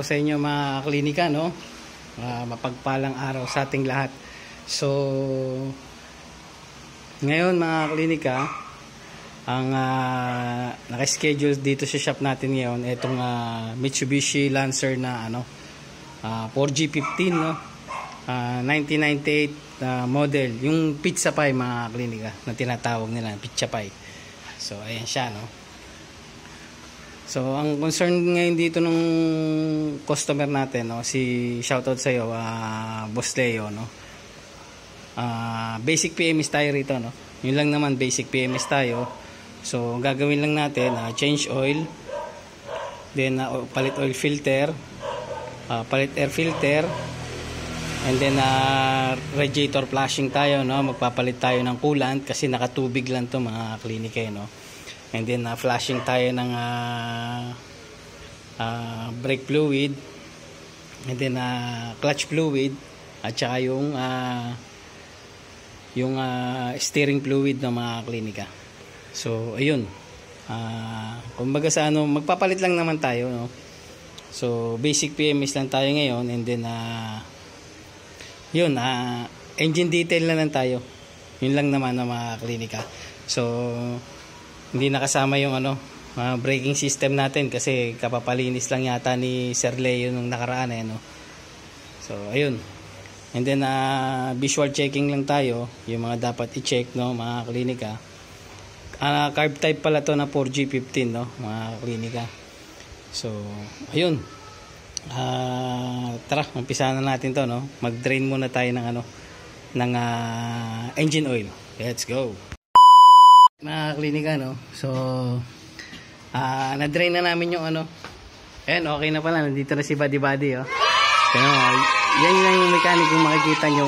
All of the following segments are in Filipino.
sa inyo mga klinika, no? Mapagpalang araw sa ating lahat. So, ngayon mga klinika, ang naka-schedule dito sa shop natin ngayon, itong Mitsubishi Lancer na 4G15, no? 1998 model, yung pizza pie mga klinika na tinatawag nila, pizza pie. So, ayan siya, no? So, ang concern ngayon dito ng customer natin, no, si shoutout sa iyo, Boss Leo, no. Basic PMS tayo rito, no. Yun lang naman, basic PMS tayo. So, gagawin lang natin, change oil, then palit oil filter, palit air filter, and then radiator flushing tayo, no. Magpapalit tayo ng coolant kasi nakatubig lang to mga klinika, no. And then flashing tayo ng brake fluid, and then clutch fluid, at saka yung steering fluid ng mga klinika. So ayun, kumbaga sa magpapalit lang naman tayo, no? So basic PMS lang tayo ngayon, and then yun, engine detail na lang tayo. Yun lang naman ng mga klinika. So hindi nakasama yung braking system natin kasi kapapalinis lang yata ni Sir Leo nung nakaraan, no? So ayun, and then visual checking lang tayo, yung mga dapat i-check, no, mga klinika. Carb type pala to na 4G15, no, mga klinika. So ayun, tara, umpisa na natin to, no. Mag-drain muna tayo ng engine oil. Let's go mga klinika, no. So na-drain na namin yung ayan, okay na pala, nandito na si Buddy, oh. So, yan lang yung mechanic, kung makikita nyo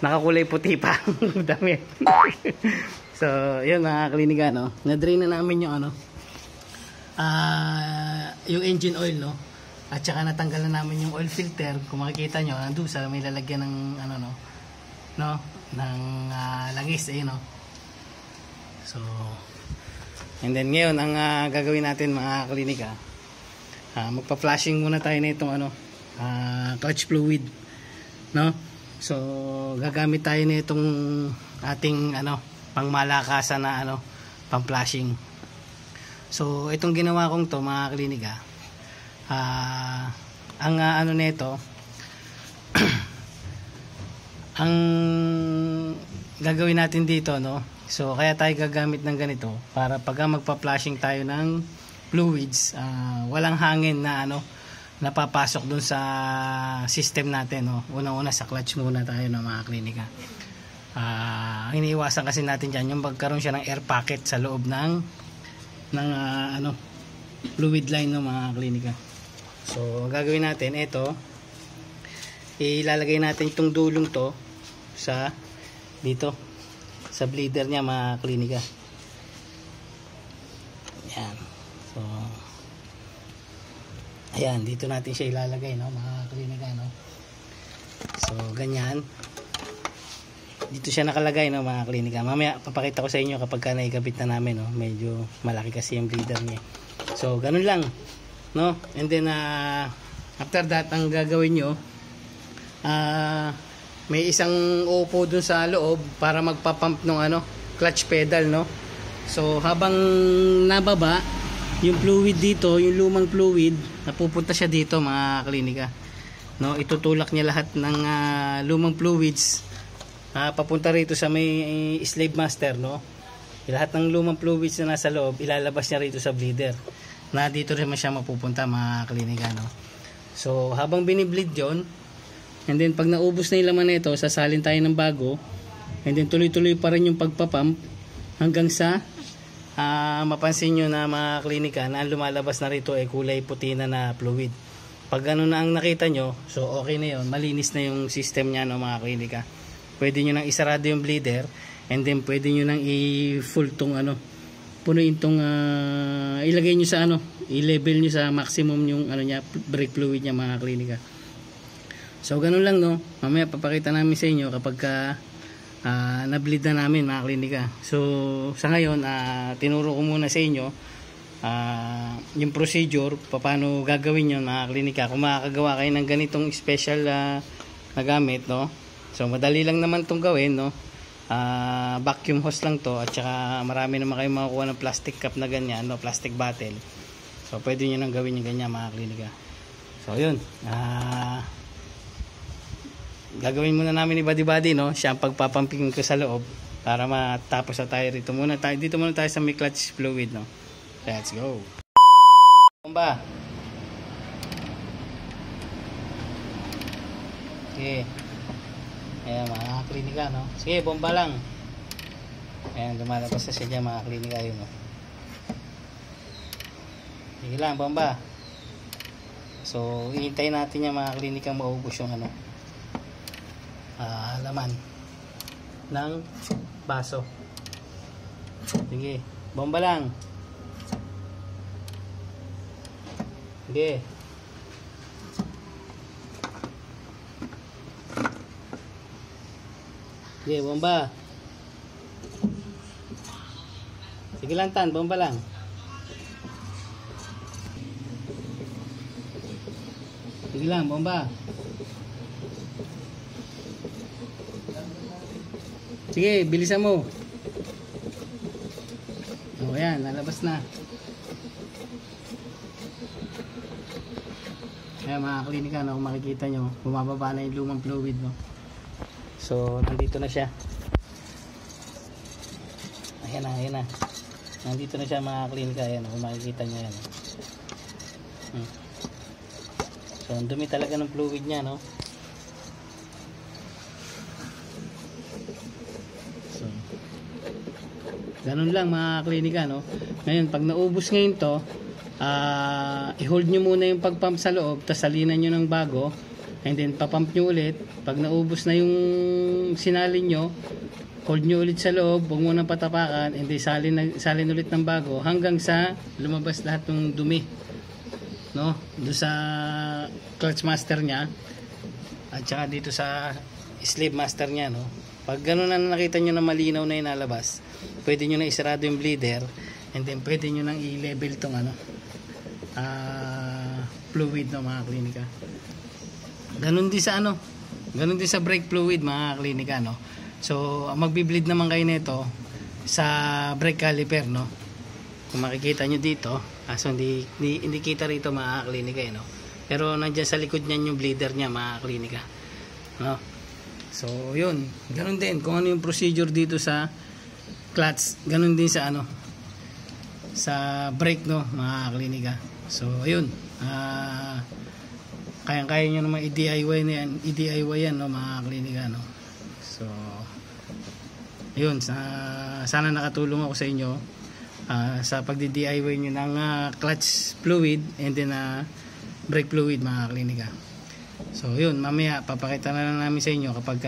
nakakulay puti pa dami. So yun mga klinika, no, na-drain na namin yung yung engine oil, no, at saka natanggal na namin yung oil filter. Kung makikita nyo, nandun sa may lalagyan ng ng langis, ayun, no. So, and then ngayon ang gagawin natin mga klinika, magpa-flashing muna tayo na itong clutch fluid, no. So gagamit tayo na itong ating pangmalakasan na pang-flashing. So itong ginawa kong to mga klinika, ang nito ang gagawin natin dito, no. So kaya tayo gagamit ng ganito para pag magpa-flashing tayo ng fluids, walang hangin na napapasok dun sa system natin, no. Unang-una sa clutch muna tayo ng mga klinika. Iniiwasan kasi natin diyan yung magkaroon siya ng air pocket sa loob ng fluid line ng mga klinika. So gagawin natin ito, ilalagay natin itong dulong to sa dito sa bleeder niya mga klinika. Ayan. So ayan, dito natin siya ilalagay, no, mga klinika, no. So ganyan, dito siya nakalagay, no, mga klinika. Mamaya papakita ko sa inyo kapag naikabit na namin, no. Medyo malaki kasi yung bleeder niya. So ganun lang, no. And then after that, ang gagawin nyo, may isang upo dun sa loob para magpapump ng clutch pedal, no. So habang nababa yung fluid dito, yung lumang fluid, napupunta siya dito mga klinika, no. Itutulak niya lahat ng lumang fluids papunta rito sa may slave master, no. Lahat ng lumang fluids na nasa loob ilalabas niya rito sa bleeder, na dito rin siya mapupunta mga klinika, no. So habang binibleed yon, and then pag naubos na yung laman nito, sasalin tayo ng bago, and then tuloy-tuloy pa rin yung pagpapump hanggang sa mapansin nyo na mga klinika na lumalabas na rito ay kulay puti na fluid. Pag na ang nakita nyo, so okay na yun, malinis na yung system nya, no, mga klinika. Pwede nyo nang isarado yung bleeder, and then pwede nyo nang i-full tong punuin tong ilagay nyo sa i-level nyo sa maximum yung nya, brake fluid nya mga klinika. So ganun lang, no. Mamaya papakita namin sa inyo kapag na-bleed na namin mga klinika. So sa ngayon, tinuro ko muna sa inyo yung procedure, paano gagawin yun mga klinika. Kung makakagawa kayo ng ganitong special na gamit, no? So madali lang naman itong gawin, no? Vacuum hose lang to, at saka marami naman kayo makukuha ng plastic cup na ganyan, no? Plastic bottle. So pwede nyo nang gawin yung ganyan mga klinika. So yun, gagawin muna namin ni Buddy, no? Siya ang pagpapamping ko sa loob para matapos na tayo rito. Dito muna tayo sa may clutch fluid, no? Let's go. Bomba. Okay. Ayan mga klinika, no? Sige, bomba lang. Ayan, lumalabas na siya mga klinika yun, no? Sige lang, bomba. So, ihintayin natin yung mga klinika maubos yung laman ng baso. Sige, bomba lang. Sige. Sige, bomba. Sige lang tan, bomba lang. Sige lang, bomba. Sige, bilisan mo. O, ayan, lalabas na. Ayan mga klinika, no, kung makikita nyo, bumababa na yung lumang fluid, no. So, nandito na siya. Ayan na. Nandito na siya mga klinika, ayan, kung makikita nyo, ayan. So, ang dumi talaga ng fluid niya, no. So, ganun lang mga klinika, no. Ngayon, pag naubos ngayon to, i-hold nyo muna yung pagpump sa loob, tapos salinan nyo ng bago, and then papump nyo ulit. Pag naubos na yung sinalin nyo, hold nyo ulit sa loob, huwag mo nang patapakan, and then salin ulit ng bago hanggang sa lumabas lahat ng dumi, no, doon sa clutch master nya at saka dito sa sleeve master nya, no. Pag gano'n na nakita nyo na malinaw na inalabas, pwede nyo na isarado yung bleeder, and then pwede nyo nang i-level tong fluid, no mga klinika. Ganun din sa brake fluid mga klinika, no. So magbi-bleed naman kayo nito sa brake caliper, no. Kung makikita nyo dito, so hindi kita rito mga klinika, no. Pero nandiyan sa likod niyan yung bleeder niya mga klinika, no. So yun, ganun din kung ano yung procedure dito sa clutch, ganun din sa sa brake, no mga klinika. So ayun, kaya nyo naman i-DIY yan, no mga klinika, no. So ayun, sana nakatulong ako sa inyo sa pagdi-DIY nyo ng clutch fluid and then brake fluid mga klinika. So yun, mamaya papakita na lang namin sa inyo kapag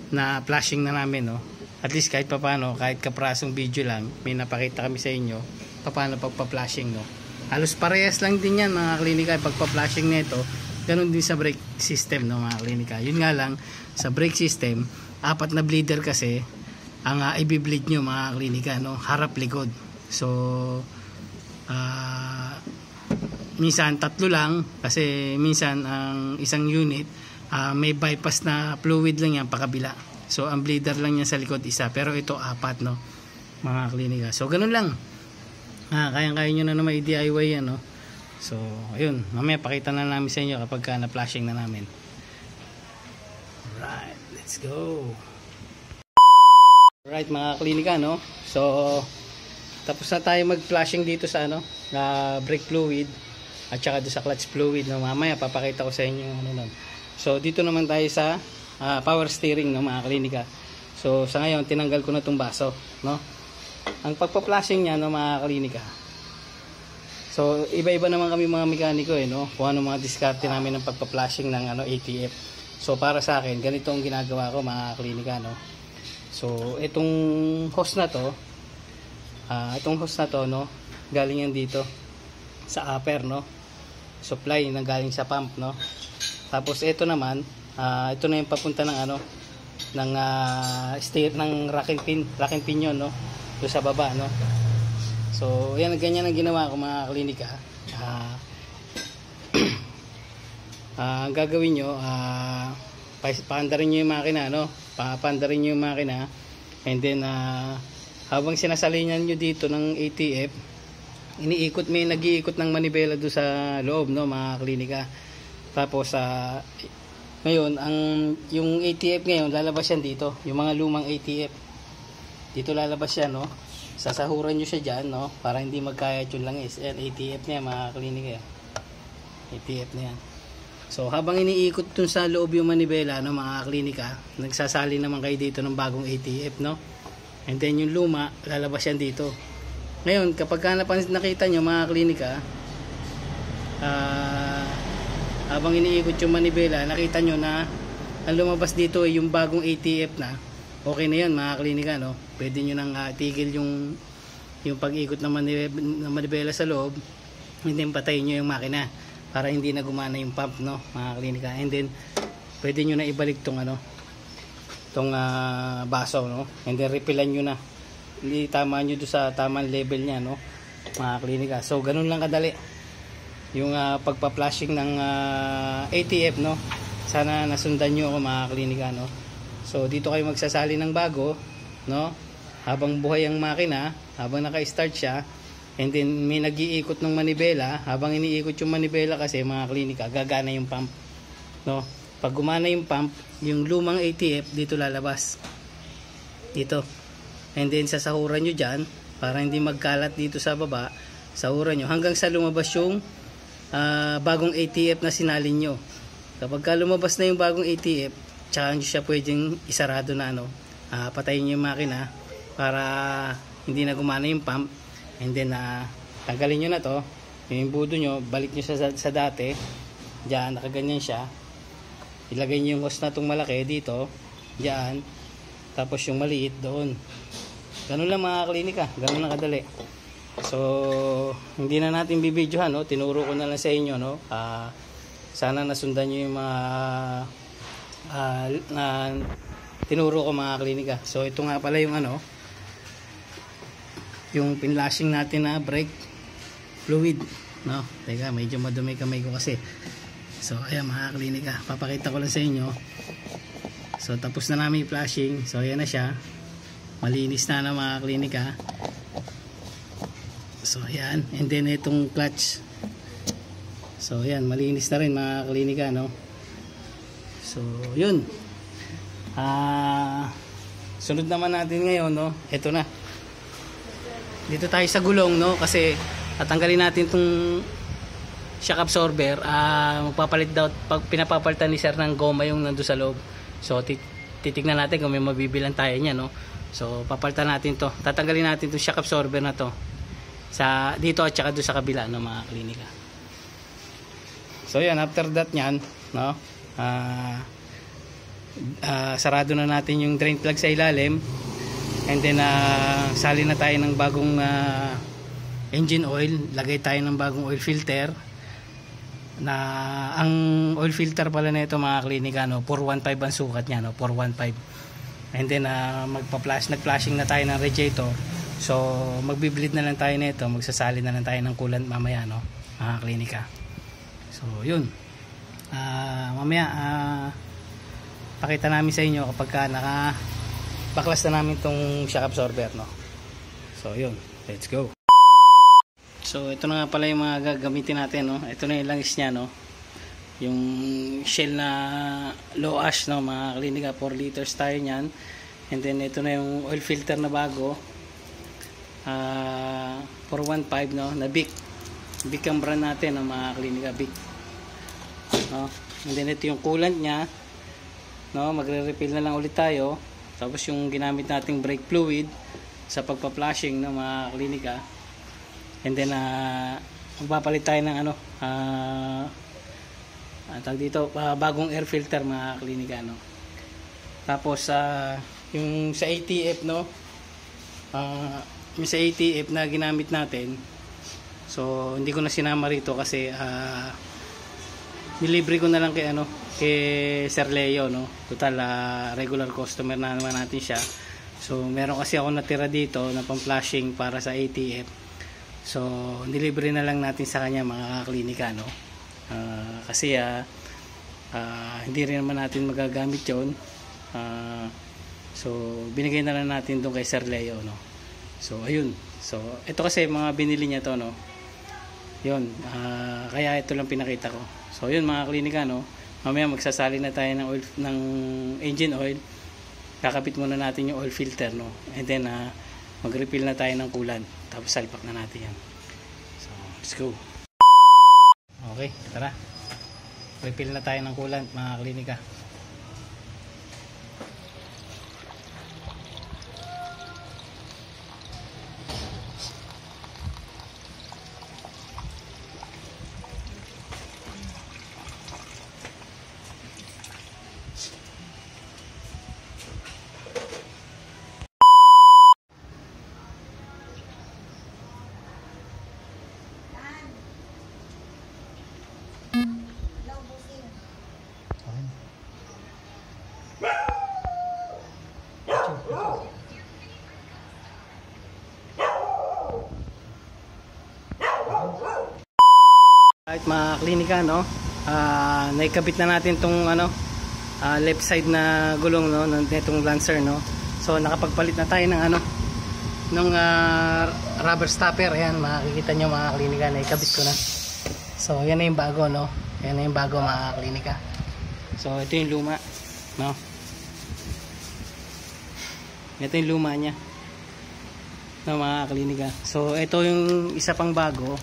na flashing na namin, no. At least kahit paano, kahit kaprasong video lang, may napakita kami sa inyo paano pagpa-flashing, no. Halos parehas lang din yan mga klinika, pagpa-flashing nito. Ganun din sa brake system, no mga klinika. Yun nga lang, sa brake system, 4 na bleeder kasi ang i-bleed nyo mga klinika, no, harap likod. So minsan 3 lang, kasi minsan ang isang unit may bypass na fluid lang yan pakabila. So ang bleeder lang niya sa likod isa, pero ito 4, no mga klinika. So ganun lang. Kaya nyo na naman i-DIY yan, no. So ayun, mamaya pakita na namin sa inyo kapag na-flashing na namin. Alright, let's go. Alright mga klinika, no. So tapos na tayo mag-flashing dito sa brake fluid at saka doon sa clutch fluid, no. Mamaya papakita ko sa inyo nun. So dito naman tayo sa power steering, no mga klinika. So sa ngayon tinanggal ko na tong baso, no. Ang pagpa-flashing niya, no mga klinika. So iba-iba naman kami mga mekaniko, no, kung ano mga diskarte namin ng pagpa-flashing ng ATF. So para sa akin, ganito ang ginagawa ko mga klinika, no. So itong hose na to, no, galing yan dito sa upper, no. Supply na galing sa pump, no. Tapos ito naman, ito na yung papunta ng steer ng racking pinion, no, doon sa baba, no. So yan, ganyan ang ginawa ko mga klinika. Ang gagawin nyo, paandarin nyo yung makina, no? Paandarin nyo yung makina, and then habang sinasalinyan nyo dito ng ATF, iniikot, may nag-iikot ng manibela do sa loob, no mga klinika. Tapos ngayon yung ATF ngayon lalabas yan dito, yung mga lumang ATF dito lalabas yan, no? Sasahuran nyo siya dyan, no? Para hindi magkayat yung langis. Yan, ATF na yan mga klinika, ATF na yan. So habang iniikot dun sa loob yung manibela, no mga klinika, nagsasali naman kayo dito ng bagong ATF, no? And then yung luma lalabas yan dito. Ngayon kapag nakita nyo mga klinika, habang iniikot yung manibela, nakita nyo na ang lumabas dito ay yung bagong ATF na, okay na yan mga klinika, no? Pwede nyo nang tigil yung pag-ikot ng manibela sa loob, and then patayin nyo yung makina para hindi na gumana yung pump, no mga klinika. And then pwede nyo na ibalik tong baso, no? And then refilan nyo na, hindi tama nyo doon sa tamang level nya, no mga klinika. So ganun lang kadali yung pagpa-flashing ng ATF, no? Sana nasundan nyo ako mga klinika, no? So dito kayo magsasali ng bago, no? Habang buhay ang makina, habang naka-start siya, and then may nag-iikot ng manibela, habang iniikot yung manibela kasi mga klinika, gagana yung pump, no? Pag gumana yung pump, yung lumang ATF dito lalabas dito, and then sasahuran nyo dyan para hindi magkalat dito sa baba. Sahuran nyo hanggang sa lumabas yung bagong ATF na sinalin nyo. Kapag lumabas na yung bagong ATF, tsaka nyo siya pwedeng isarado na, patayin nyo yung makina para hindi na gumana yung pump. And then tanggalin nyo na to, yung budo nyo, balik nyo sa dati. Diyan, nakaganyan siya. Ilagay nyo yung hose na itong malaki dito, diyan, tapos yung maliit doon. Ganun lang mga klinika, ganun lang kadali. So hindi na natin bibidyohan, no? Tinuro ko na lang sa inyo, no? Sana nasundan nyo yung mga tinuro ko mga klinika. So ito nga pala yung yung pinlashing natin na brake fluid, no? Teka, medyo madumi kamay ko kasi. So ayan mga klinika, papakita ko lang sa inyo. So tapos na namin flashing. So ayan na siya, malinis na mga klinika. So ayan, and then itong clutch, so ayan, malinis na rin mga klinika, no? So yun, sunod naman natin ngayon, no? Ito na, dito tayo sa gulong, no? Kasi tatanggalin natin itong shock absorber. Magpapalit daw, pag pinapapalitan ni sir ng goma yung nando sa loob. So titignan natin kung may mabibilan tayo niya, no? So papalitan natin to, tatanggalin natin itong shock absorber na to sa dito at saka doon sa kabila, no mga klinika. So yan, after that nyan, no, sarado na natin yung drain plug sa ilalim, and then sali na tayo ng bagong engine oil, lagay tayo ng bagong oil filter. Na ang oil filter pala na ito mga klinika, no, 415 ang sukat nya, no, 415. And then nag-flashing na tayo ng radiator. So magbi-bleed na lang tayo nito, magsasali na lang tayo ng coolant mamaya, no mga klinika. So yun, mamaya pakita namin sa inyo kapag naka-baklas na namin tong shock absorber, no. So yun, let's go. So ito na nga pala yung mga gagamitin natin, no. Ito na yung langis nya, no, yung shell na low ash, no mga klinika, 4 liters tayo nyan. And then ito na yung oil filter na bago, 415, no, na Bic ang brand natin, no mga klinika, Bic, no. And then ito yung coolant nya, no, magre-refill na lang ulit tayo. Tapos yung ginamit nating brake fluid sa pagpa-flashing, no mga klinika. And then magpapalit tayo ng tawag dito, bagong air filter mga klinika, no. Tapos yung sa ATF, no, yung sa ATF na ginamit natin, so hindi ko na sinama rito kasi nilibre ko na lang kay Sir Leo, no. Total regular customer na naman natin siya. So meron kasi ako natira dito na pang flashing para sa ATF. So nilibre na lang natin sa kanya mga klinika, no. Kasi hindi rin naman natin magagamit yon. So binigay na lang natin doon kay Sir Leo, no. So ayun, so ito kasi mga binili niya to, no. Yun, kaya ito lang pinakita ko. So yun mga klinika, no. Mamaya magsasali na tayo ng oil, ng engine oil. Kakapit muna natin yung oil filter, no. And then mag-refill na tayo ng coolant. Tapos salpak na natin yan. So let's go. Okay, tara. Refill na tayo ng coolant mga klinika. Kahit mga klinika, no, naikabit na natin tong left side na gulong, no, nitong Lancer, no. So nakapagpalit na tayo ng ng rubber stopper. Ayan, makikita nyo mga klinika, naikabit ko na. So yan na yung bago, no. Yan na yung bago mga klinika. So ito yung luma, no. Ito yung luma nya, no, mga klinika. So ito yung isa pang bago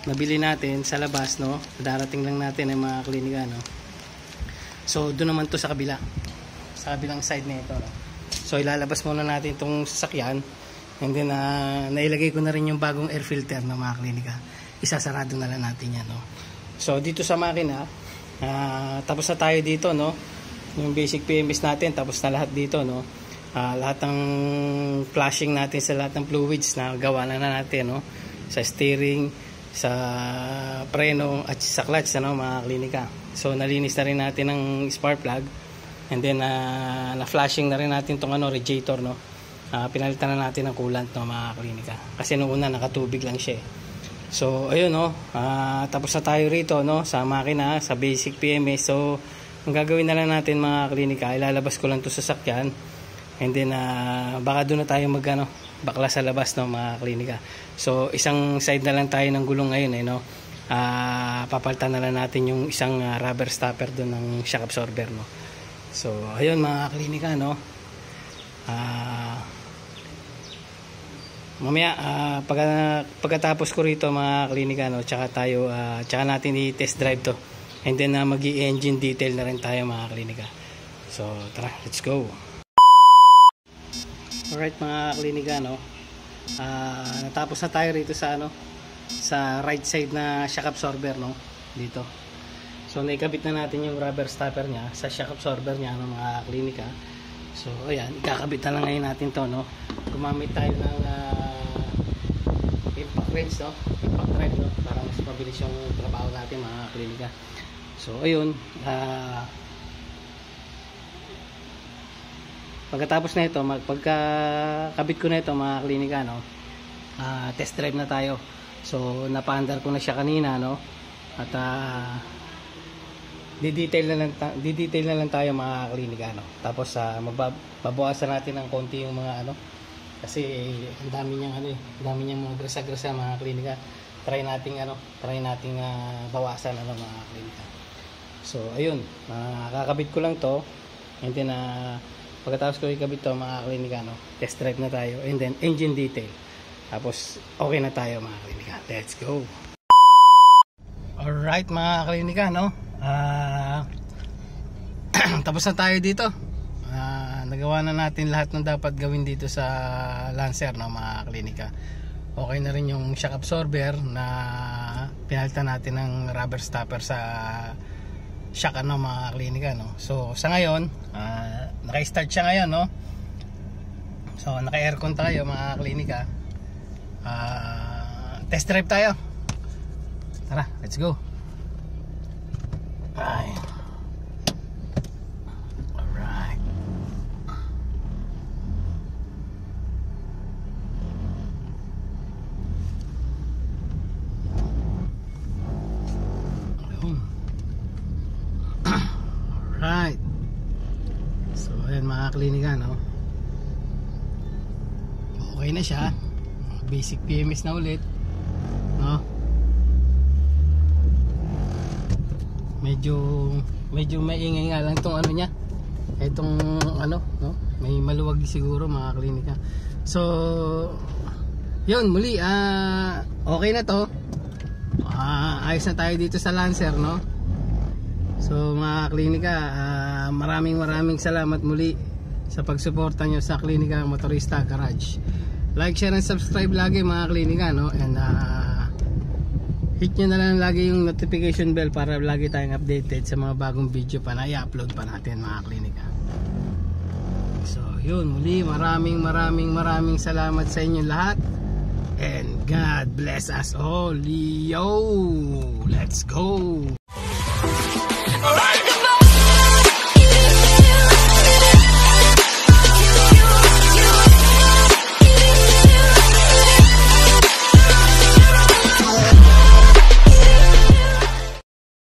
nabili natin sa labas, no. Darating lang natin ay mga klinika, no. So doon naman to sa kabila, sa kabilang side na ito, no. So ilalabas muna natin itong sasakyan, and then nailagay ko na rin yung bagong air filter na mga klinika. Isasarado na lang natin yan, no. So dito sa makina, tapos na tayo dito, no. Yung basic PMS natin tapos na lahat dito, no. Lahat ng flashing natin sa lahat ng fluids na gawa na natin, no. Sa steering, sa preno at sa clutch, mga klinika. So nalinis na rin natin ang spark plug, and then na-flashing na rin natin tong radiator, no. Pinalitan na natin ng coolant, no, mga klinika. Kasi noong una nakatubig lang siya. So ayun, no. Tapos na tayo rito, no, sa makina, sa basic PMS. So ang gagawin na lang natin mga klinika, ilalabas ko lang to sa sakyan, and then baka doon na tayo bakla sa labas, no, mga klinika. So isang side na lang tayo ng gulong ngayon, no. Papalitan na lang natin yung isang rubber stopper doon ng shock absorber, no. So ayun mga klinika, no. Mamaya pagkatapos ko rito mga klinika, no, tsaka natin i-test drive to, and then mag-i-engine detail na rin tayo mga klinika. So tara, let's go. Alright mga klinika, no. Natapos na tayo rito sa sa right side na shock absorber, no, dito. So naikabit na natin yung rubber stopper niya sa shock absorber niya, no, mga klinika. So ayan, ikakabit na lang ngayon natin to, no. Gumamit tayo ng impact wrench, no, impact drive, no, para mas mabilis yung trabaho natin mga klinika. So ayun, pagkatapos na ito, pagkakabit ko na ito mga klinika, no, test drive na tayo. So napa-under ko na siya kanina, no, at di-detail na lang tayo mga klinika, no. Tapos mababawasan natin ng konti yung mga kasi ang dami niyang dami niyang mga grasa-grasa mga klinika. Try nating bawasan mga klinika. So ayun, kakabit ko lang to, and then pagkatapos ko ikabit to mga klinika, no, test drive na tayo, and then engine detail. Tapos okay na tayo mga klinika. Let's go. Alright mga klinika, no. Tapos na tayo dito. Nagawa na natin lahat ng dapat gawin dito sa Lancer, no, mga klinika. Okay na rin yung shock absorber na pinalitan natin ng rubber stopper sa shock, mga klinika, no. So sa ngayon, naka-start siya ngayon, no. So naka-aircon tayo mga klinika. Test drive tayo. Tara, let's go. Alright. So ayan mga klinika, no? Okay na siya. Basic PMS na ulit, no? Medyo maingay nga lang tong ano niya. Itong ano, no? May maluwag siguro mga klinika. So yun, muli okay na to. Ayos na tayo dito sa Lancer, no? So mga klinika, maraming salamat muli sa pagsuporta nyo sa Klinika Motorista Garage. Like, share, and subscribe lagi mga klinika, no? And hit nyo na lang lagi yung notification bell para lagi tayong updated sa mga bagong video pa na i-upload pa natin mga klinika. So yun, muli maraming salamat sa inyo lahat. And God bless us all. Yo, let's go. Alright.